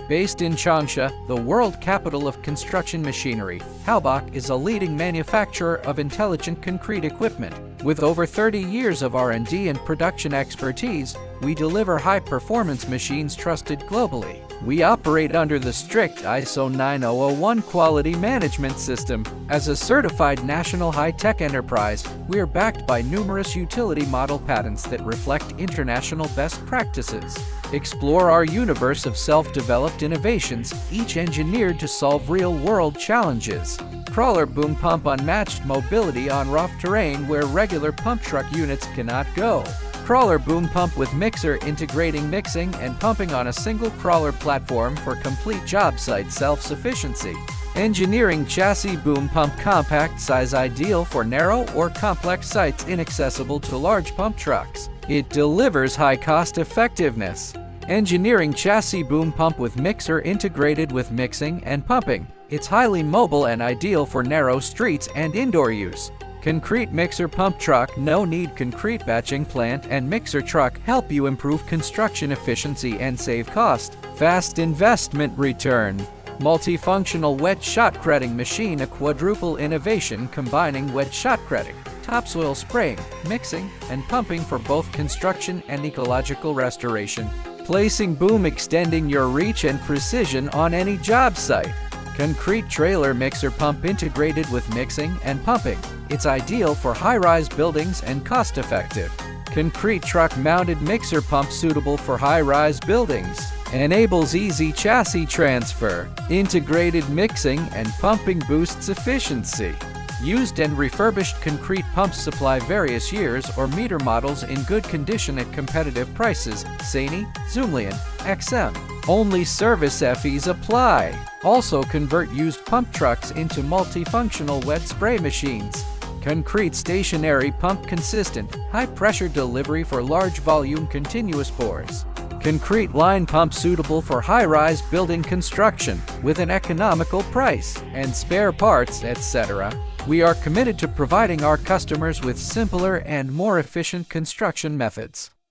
Based in Changsha, the world capital of construction machinery, HAOBOC is a leading manufacturer of intelligent concrete equipment. With over 30 years of R&D and production expertise, we deliver high-performance machines trusted globally. We operate under the strict ISO 9001 quality management system. As a certified national high-tech enterprise, we are backed by numerous utility model patents that reflect international best practices. Explore our universe of self-developed innovations, each engineered to solve real-world challenges. Crawler boom pump, unmatched mobility on rough terrain where regular pump truck units cannot go. Crawler boom pump with mixer, integrating mixing and pumping on a single crawler platform for complete job site self-sufficiency. Engineering chassis boom pump, compact size, ideal for narrow or complex sites inaccessible to large pump trucks. It delivers high cost effectiveness. Engineering chassis boom pump with mixer, integrated with mixing and pumping. It's highly mobile and ideal for narrow streets and indoor use. Concrete mixer pump truck, no need. Concrete batching plant and mixer truck help you improve construction efficiency and save cost. Fast investment return. Multifunctional wet shotcreting machine, a quadruple innovation combining wet shotcreting, topsoil spraying, mixing, and pumping for both construction and ecological restoration. Placing boom, extending your reach and precision on any job site. Concrete trailer mixer pump, integrated with mixing and pumping. It's ideal for high-rise buildings and cost-effective. Concrete truck mounted mixer pump, suitable for high-rise buildings. Enables easy chassis transfer. Integrated mixing and pumping boosts efficiency. Used and refurbished concrete pumps, supply various years or meter models in good condition at competitive prices. Sany, Zoomlian, XM. Only service fees apply. Also convert used pump trucks into multifunctional wet spray machines. Concrete stationary pump, consistent, high-pressure delivery for large volume continuous bores. Concrete line pump, suitable for high-rise building construction, with an economical price and spare parts, etc. We are committed to providing our customers with simpler and more efficient construction methods.